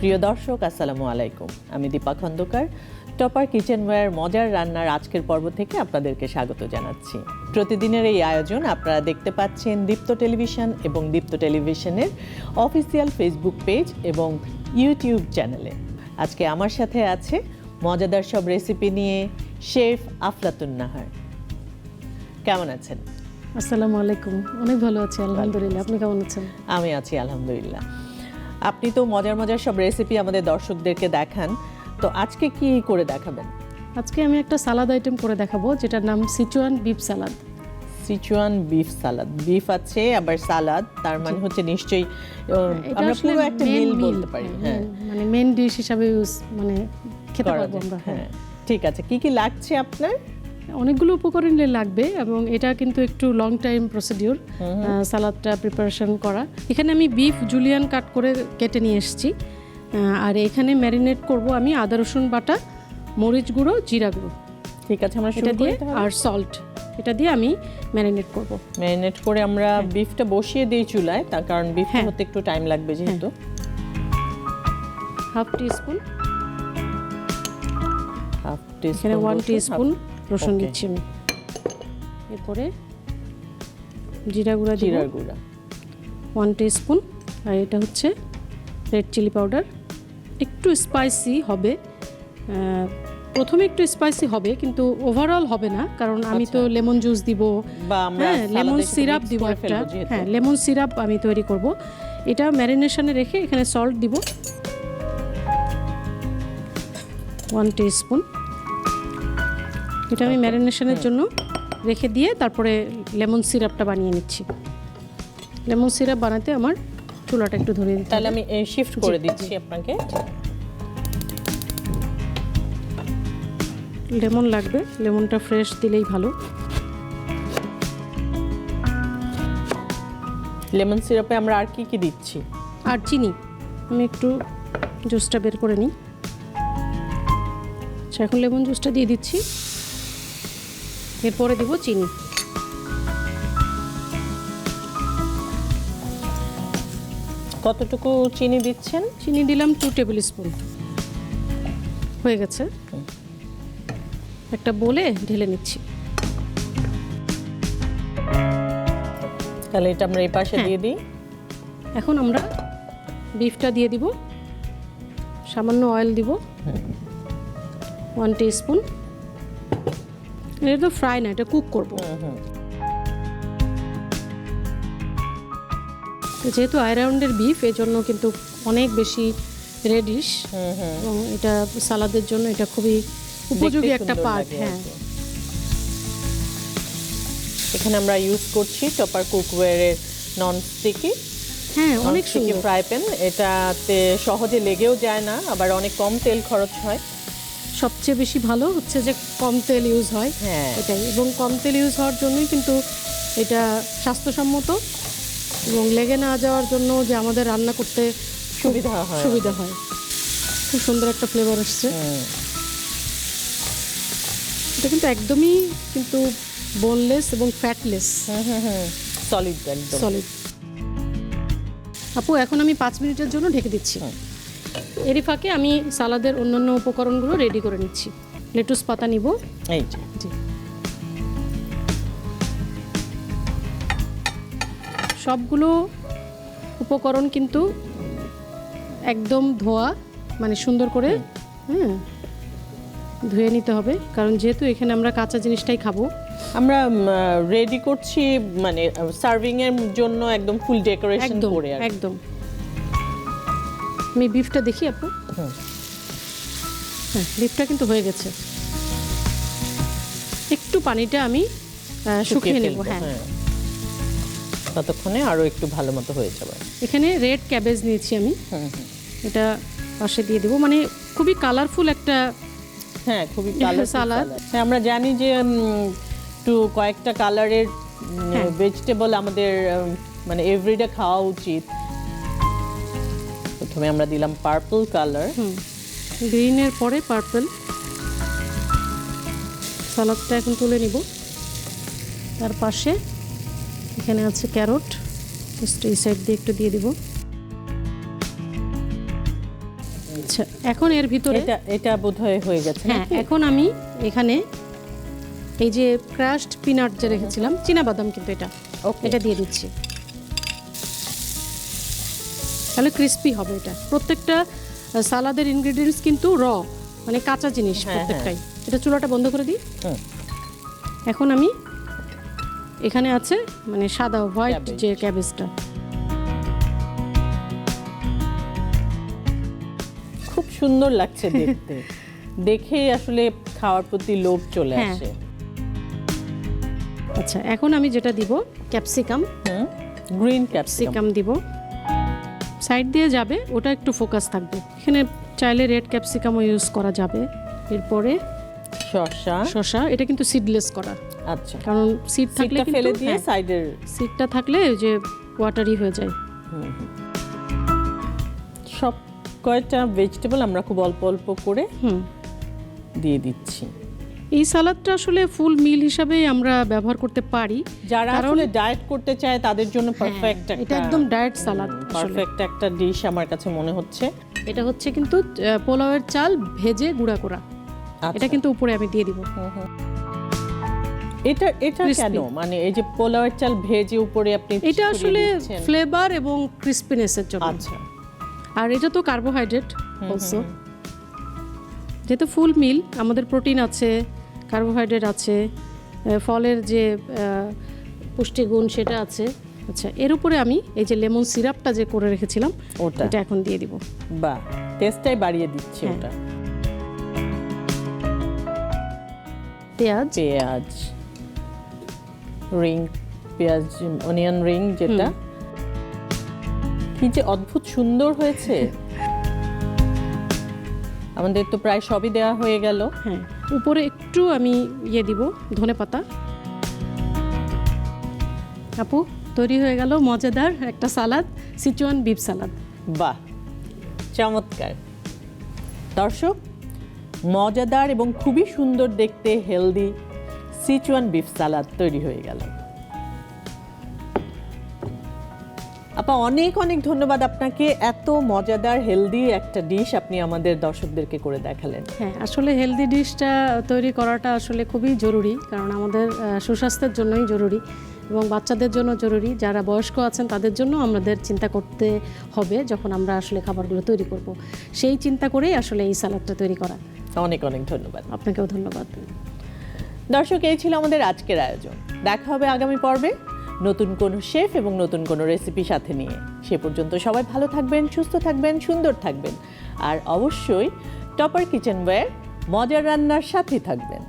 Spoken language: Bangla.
প্রিয় দর্শক আসসালামু আলাইকুম, আমি দীপা খন্দকার টপার কিচেনওয়্যার মজার রান্নার আজকের পর্ব থেকে আপনাদেরকে স্বাগত জানাচ্ছি। প্রতিদিনের এই আয়োজন আপনারা দেখতে পাচ্ছেন দীপ্ত টেলিভিশন এবং দীপ্ত টেলিভিশনের অফিসিয়াল ফেসবুক পেজ এবং ইউটিউব চ্যানেলে। আজকে আমার সাথে আছে মজাদার সব রেসিপি নিয়ে শেফ আফলাতুন নাহার। কেমন আছেন? আসসালামু আলাইকুম। অনেক ভালো আছি আলহামদুলিল্লাহ। আপনি কেমন আছেন? আমি আছি আলহামদুলিল্লাহ। আপনি তো মজার মজার সব রেসিপি আমাদের দর্শকদেরকে দেখান, তো আজকে কি করে দেখাবেন? আজকে আমি একটা সালাদ আইটেম করে দেখাবো যেটার নাম সিচুয়ান বিফ সালাদ। সিচুয়ান বিফ সালাদ, বিফ আছে আবার সালাদ, তার মানে হচ্ছে নিশ্চয়ই আমরা পুরো একটা মিল বলতে পারি। হ্যাঁ, মানে মেইন ডিশ হিসেবে মানে খেতে পারবো আমরা। হ্যাঁ, ঠিক আছে। কি কি লাগছে আপনার? অনেকগুলো উপকরণ লাগবে এবং এটা কিন্তু একটু লং টাইম প্রসিডিউর সালাদটা প্রিপারেশন করা। এখানে আমি বিফ জুলিয়ান কাট করে কেটে নিয়ে এসেছি, আর এখানে ম্যারিনেট করব আমি আদা রসুন বাটা, মরিচ গুঁড়ো, জিরা গুঁড়ো। ঠিক আছে, আমরা এটা দিয়ে আর সল্ট, এটা দিয়ে আমি ম্যারিনেট করব। ম্যারিনেট করে আমরা বিফটা বসিয়ে দিই চুলায়, তার কারণ বিফটা হতে একটু টাইম লাগবে যেহেতু। হাফ টিস্পুন, এখানে 1 টিস্পুন রসুন দিচ্ছি আমি। এরপরে জিরা গুঁড়া, 1 টিস্পুন, আর এটা হচ্ছে রেড চিলি পাউডার। একটু স্পাইসি হবে, প্রথমে একটু স্পাইসি হবে কিন্তু ওভারঅল হবে না, কারণ আমি তো লেমন জুস দিব, লেমন সিরাপ দিব একটা। হ্যাঁ, লেমন সিরাপ আমি তৈরি করব। এটা ম্যারিনেশনে রেখে এখানে সল্ট দিব 1 টিস্পুন। এটা আমি ম্যারিনেশনের জন্য রেখে দিয়ে তারপরে লেমন সিরাপটা বানিয়ে নিচ্ছি। লেমন সিরাপ বানাতে আমার চুলাটা একটু ধরিয়ে দিতে, তাহলে আমি শিফট করে দিচ্ছি আপনাকে। লেমন লাগবে, লেমনটা ফ্রেশ দিলেই ভালো। লেমন সিরাপে আমরা আর কি কি দিচ্ছি? আর চিনি, আমি একটু জুসটা বের করে নিই। আচ্ছা, এখন লেমন জুসটা দিয়ে দিচ্ছি, এরপরে দিব চিনি। কতটুকু চিনি দিচ্ছেন? চিনি দিলাম 2 টেবিল স্পুন। হয়ে গেছে, একটা বলে ঢেলে নিচ্ছি। তাহলে এটা আমরা এই পাশে দিয়ে দিই। এখন আমরা বিফটা দিয়ে দিব, সামান্য অয়েল দিব 1 টিস্পুন। এটা তো ফ্রাই না, এটা কুক করব। যেহেতু আয়রাউন্ডের বিফ, এই জন্য কিন্তু অনেক বেশি রেডিশ, এবং এটা সালাদের জন্য এটা খুবই উপযোগী একটা পার্ট। হ্যাঁ, এখানে আমরা ইউজ করছি টপার কুকওয়্যারের নন স্টিকি। হ্যাঁ, অনেক সুন্দর ফ্রাই প্যান। এটাতে সহজে লেগেও যায় না, আবার অনেক কম তেল খরচ হয়। সবচেয়ে বেশি ভালো হচ্ছে যে কম তেল ইউজ হয়। হ্যাঁ, এটাই, এবং কম তেল ইউজ হওয়ার জন্যই কিন্তু এটা স্বাস্থ্যসম্মত, এবং লেগে না যাওয়ার জন্য যে আমাদের রান্না করতে সুবিধা হয়। খুব সুন্দর একটা ফ্লেভার আসছে। এটা কিন্তু একদমই কিন্তু বোনলেস এবং ফ্যাটলেস, সলিড। আপু, এখন আমি 5 মিনিটের জন্য ঢেকে দিচ্ছি। এরই ফাঁকে আমি সালাদের অন্যান্য উপকরণগুলো রেডি করে নিচ্ছি। লেটুস পাতা নিব, এই জি। সবগুলো উপকরণ কিন্তু একদম ধোয়া, মানে সুন্দর করে ধুয়ে নিতে হবে, কারণ যেহেতু এখানে আমরা কাঁচা জিনিসটাই খাবো। আমরা রেডি করছি মানে সার্ভিং এর জন্য একদম ফুল ডেকোরেশন করে। একদম। আমি বিফটা দেখি আপু। হ্যাঁ, বিফটা কিন্তু হয়ে গেছে। একটু পানিটা আমি শুকিয়ে নেব। হ্যাঁ, ততক্ষণে আরো একটু ভালো মতো হয়ে যাবে। এখানে রেড ক্যাবেজ নিয়েছি আমি, এটা পাশে দিয়ে দেবো। মানে খুবই কালারফুল একটা, খুবই কালারফুল সালাদ। হ্যাঁ, আমরা জানি যে একটু কয়েকটা কালারের ভেজিটেবল আমাদের মানে এভরিডে খাওয়া উচিত। প্রথমে আমরা দিলাম পার্পল কালার, গ্রিনের পরে পার্পল। সালাদটা এখন তুলে নিব। তার পাশে এখানে আছে ক্যারট, এই সাইড দিয়ে একটু দিয়ে দিব। আচ্ছা, এখন এর ভিতরে এটা বোধহয় হয়ে গেছে। হ্যাঁ, এখন আমি এখানে এই যে ক্রাশড পিনাট যে রেখেছিলাম, চীনা বাদাম কিন্তু এটা দিয়ে দিচ্ছি। তাহলে ক্রিস্পি হবে এটা। প্রত্যেকটা সালাদের ইনগ্রেডিয়েন্টস কিন্তু মানে কাঁচা জিনিস প্রত্যেকটাই। এটা চুলাটা বন্ধ করে দিই। এখন আমি এখানে আছে মানে সাদা হোয়াইট যে ক্যাবেজটা, খুব সুন্দর লাগছে দেখতে, দেখেই আসলে খাওয়ার প্রতি লোভ চলে আসে। আচ্ছা, এখন আমি যেটা দিব ক্যাপসিকাম, গ্রিন ক্যাপসিকাম দিব। সাইড দিয়ে যাবে, ওটা একটু ফোকাস থাকবে। এখানে চাইলে রেড ক্যাপসিকামও ইউজ করা যাবে। এরপরে শসা, এটা কিন্তু সিডলেস করা। আচ্ছা, কারণ সিড থাকলে ফেলে দিয়ে সাইডের সিডটা থাকলে যে ওয়াটারি হয়ে যায়। সব কয়টা ভেজিটেবল আমরা খুব অল্প অল্প করে দিয়ে দিচ্ছি। এই সালাদটা আসলে ফুল মিল হিসাবে আমরা ব্যবহার করতে পারি। যারা আসলে ডায়েট করতে চায় তাদের জন্য পারফেক্ট একটা, এটা একদম ডায়েট সালাদ, পারফেক্ট একটা ডিশ আমার কাছে মনে হচ্ছে। এটা হচ্ছে কিন্তু পোলাওয়ের চাল ভেজে গুঁড়া করা। এটা কিন্তু উপরে আমি দিয়ে দিব। এটা কেন, মানে এই যে পোলাওয়ের চাল ভেজে উপরে আপনি, এটা আসলে ফ্লেভার এবং ক্রিসপিনেসের জন্য। আচ্ছা, আর এটা তো কার্বোহাইড্রেট অলসো, যেহেতু ফুল মিল, আমাদের প্রোটিন আছে, কার্বোহাইড্রেট আছে, ফলের যে পুষ্টিগুণ সেটা আছে। আচ্ছা, এর উপরে আমি এই যে লেমন সিরাপটা যে করে রেখেছিলাম এটা এখন দিয়ে দিব। বাহ, টেস্টটাই বাড়িয়ে দিচ্ছে ওটা। পেঁয়াজ রিং, পেঁয়াজ অনিয়ন রিং, যেটা কি যে অদ্ভুত সুন্দর হয়েছে। আমাদের তো প্রায় সবই দেওয়া হয়ে গেল। হ্যাঁ, উপরে একটু আমি দিব ধনেপাতা। আপু, তৈরি হয়ে গেল মজাদার একটা সালাদ, সিচুয়ান বিফ সালাদ। বাহ, চমৎকার। দর্শক, মজাদার এবং খুবই সুন্দর দেখতে হেলদি সিচুয়ান বিফ সালাদ তৈরি হয়ে গেল। আপা, অনেক অনেক ধন্যবাদ আপনাকে। এত মজাদার হেলদি একটা ডিশ আপনি আমাদের দর্শকদেরকে করে দেখালেন। হ্যাঁ, আসলে হেলদি ডিশটা তৈরি করাটা আসলে খুবই জরুরি, কারণ আমাদের সুস্বাস্থ্যের জন্যই জরুরি এবং বাচ্চাদের জন্য জরুরি। যারা বয়স্ক আছেন তাদের জন্য আমাদের চিন্তা করতে হবে যখন আমরা আসলে খাবারগুলো তৈরি করব। সেই চিন্তা করেই আসলে এই সালাদটা তৈরি করা। অনেক অনেক ধন্যবাদ। আপনাকেও ধন্যবাদ। দর্শক, এই ছিল আমাদের আজকের আয়োজন। দেখা হবে আগামী পর্বে নতুন কোনো শেফ এবং নতুন কোনো রেসিপি সাথে নিয়ে। সে পর্যন্ত সবাই ভালো থাকবেন, সুস্থ থাকবেন, সুন্দর থাকবেন, আর অবশ্যই টপার কিচেনওয়্যার মজার রান্নার সাথে থাকবেন।